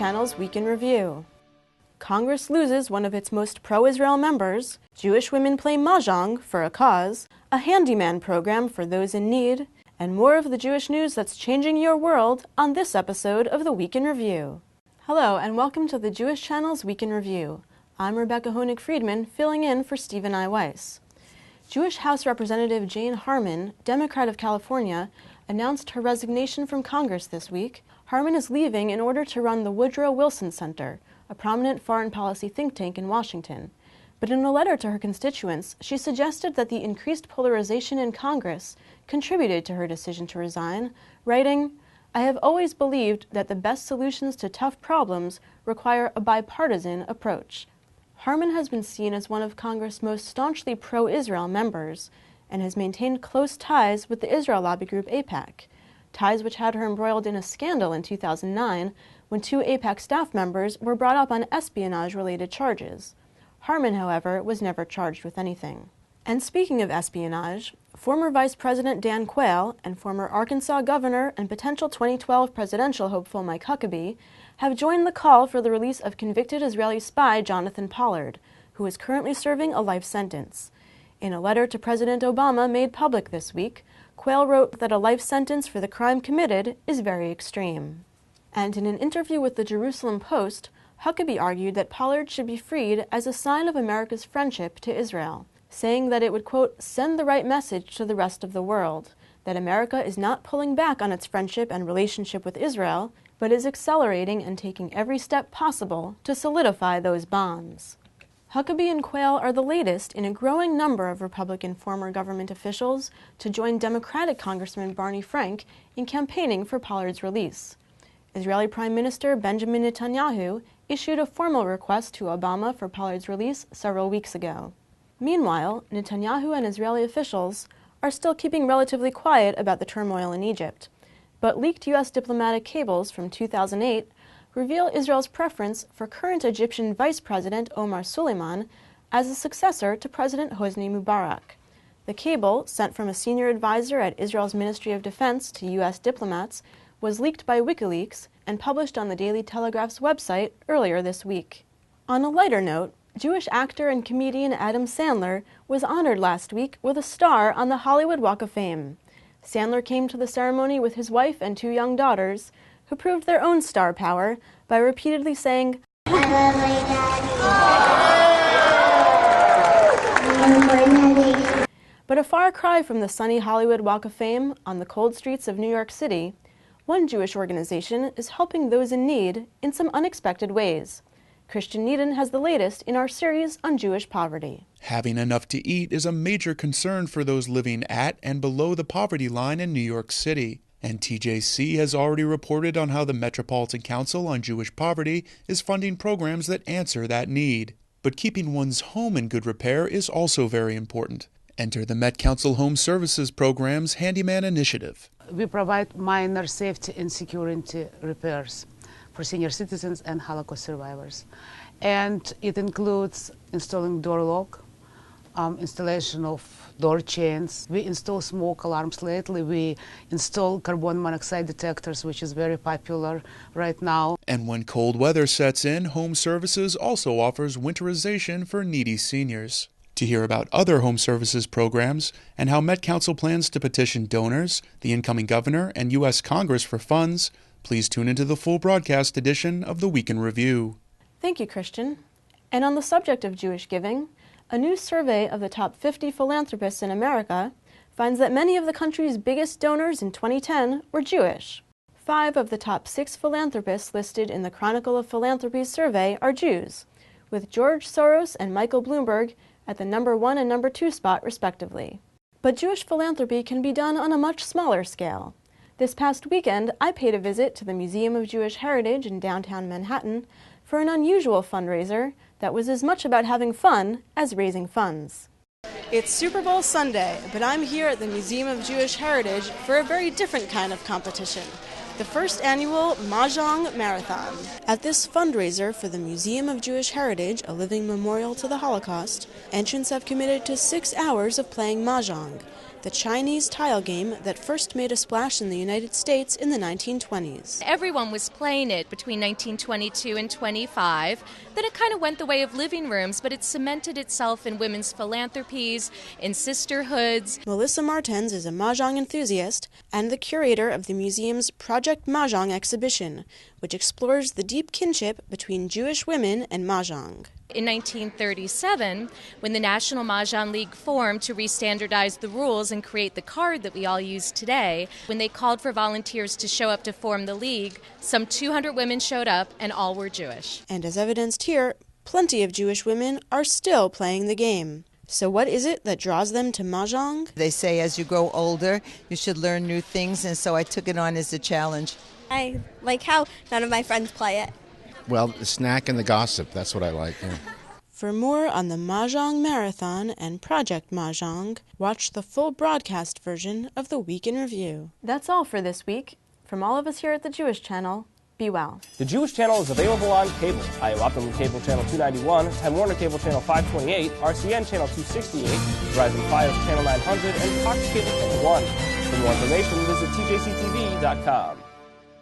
Channel's Week in Review. Congress loses one of its most pro-Israel members, Jewish women play Mah Jongg for a cause, a handyman program for those in need, and more of the Jewish news that's changing your world on this episode of the Week in Review. Hello, and welcome to the Jewish Channel's Week in Review. I'm Rebecca Honig-Friedman, filling in for Stephen I. Weiss. Jewish House Representative Jane Harman, Democrat of California, announced her resignation from Congress this week. Harman is leaving in order to run the Woodrow Wilson Center, a prominent foreign policy think tank in Washington. But in a letter to her constituents, she suggested that the increased polarization in Congress contributed to her decision to resign, writing, "I have always believed that the best solutions to tough problems require a bipartisan approach." Harman has been seen as one of Congress' most staunchly pro-Israel members and has maintained close ties with the Israel lobby group AIPAC, ties which had her embroiled in a scandal in 2009 when two AIPAC staff members were brought up on espionage-related charges. Harman, however, was never charged with anything. And speaking of espionage, former Vice President Dan Quayle and former Arkansas Governor and potential 2012 presidential hopeful Mike Huckabee have joined the call for the release of convicted Israeli spy Jonathan Pollard, who is currently serving a life sentence. In a letter to President Obama made public this week, Quayle wrote that a life sentence for the crime committed is very extreme. And in an interview with the Jerusalem Post, Huckabee argued that Pollard should be freed as a sign of America's friendship to Israel, saying that it would, quote, send the right message to the rest of the world, that America is not pulling back on its friendship and relationship with Israel, but is accelerating and taking every step possible to solidify those bonds. Huckabee and Quayle are the latest in a growing number of Republican former government officials to join Democratic Congressman Barney Frank in campaigning for Pollard's release. Israeli Prime Minister Benjamin Netanyahu issued a formal request to Obama for Pollard's release several weeks ago. Meanwhile, Netanyahu and Israeli officials are still keeping relatively quiet about the turmoil in Egypt, but leaked U.S. diplomatic cables from 2008 reveal Israel's preference for current Egyptian Vice President Omar Suleiman as a successor to President Hosni Mubarak. The cable, sent from a senior advisor at Israel's Ministry of Defense to U.S. diplomats, was leaked by WikiLeaks and published on the Daily Telegraph's website earlier this week. On a lighter note, Jewish actor and comedian Adam Sandler was honored last week with a star on the Hollywood Walk of Fame. Sandler came to the ceremony with his wife and two young daughters, who proved their own star power by repeatedly saying, "I love my daddy." But a far cry from the sunny Hollywood Walk of Fame on the cold streets of New York City, one Jewish organization is helping those in need in some unexpected ways. Christian Needon has the latest in our series on Jewish poverty. Having enough to eat is a major concern for those living at and below the poverty line in New York City. And TJC has already reported on how the Metropolitan Council on Jewish Poverty is funding programs that answer that need. But keeping one's home in good repair is also very important. Enter the Met Council Home Services Program's Handyman Initiative. We provide minor safety and security repairs for senior citizens and Holocaust survivors. And it includes installing door lock, installation of door chains. We install smoke alarms lately. We install carbon monoxide detectors, which is very popular right now. And when cold weather sets in, Home Services also offers winterization for needy seniors. To hear about other home services programs and how Met Council plans to petition donors, the incoming governor, and U.S. Congress for funds, please tune into the full broadcast edition of the Week in Review. Thank you, Christian. And on the subject of Jewish giving, a new survey of the top 50 philanthropists in America finds that many of the country's biggest donors in 2010 were Jewish. 5 of the top 6 philanthropists listed in the Chronicle of Philanthropy's survey are Jews, with George Soros and Michael Bloomberg at the number 1 and number 2 spot, respectively. But Jewish philanthropy can be done on a much smaller scale. This past weekend, I paid a visit to the Museum of Jewish Heritage in downtown Manhattan for an unusual fundraiser that was as much about having fun as raising funds. It's Super Bowl Sunday, but I'm here at the Museum of Jewish Heritage for a very different kind of competition, the first annual Mah Jongg Marathon. At this fundraiser for the Museum of Jewish Heritage, a living memorial to the Holocaust, entrants have committed to 6 hours of playing Mah Jongg, the Chinese tile game that first made a splash in the United States in the 1920s. Everyone was playing it between 1922 and 25. Then it kind of went the way of living rooms, but it cemented itself in women's philanthropies, in sisterhoods. Melissa Martens is a Mah Jongg enthusiast and the curator of the museum's Project Mah Jongg exhibition, which explores the deep kinship between Jewish women and Mah Jongg. In 1937, when the National Mah Jongg League formed to re-standardize the rules and create the card that we all use today, when they called for volunteers to show up to form the league, some 200 women showed up and all were Jewish. And as evidenced here, plenty of Jewish women are still playing the game. So what is it that draws them to Mah Jongg? They say as you grow older, you should learn new things, and so I took it on as a challenge. I like how none of my friends play it. Well, the snack and the gossip, that's what I like. Yeah. For more on the Mah Jongg Marathon and Project Mah Jongg, watch the full broadcast version of the Week in Review. That's all for this week. From all of us here at the Jewish Channel, be well. The Jewish Channel is available on cable. IO Optimum Cable Channel 291, Time Warner Cable Channel 528, RCN Channel 268, Verizon Fios Channel 900, and Cox Cable Channel 1. For more information, visit tjctv.com.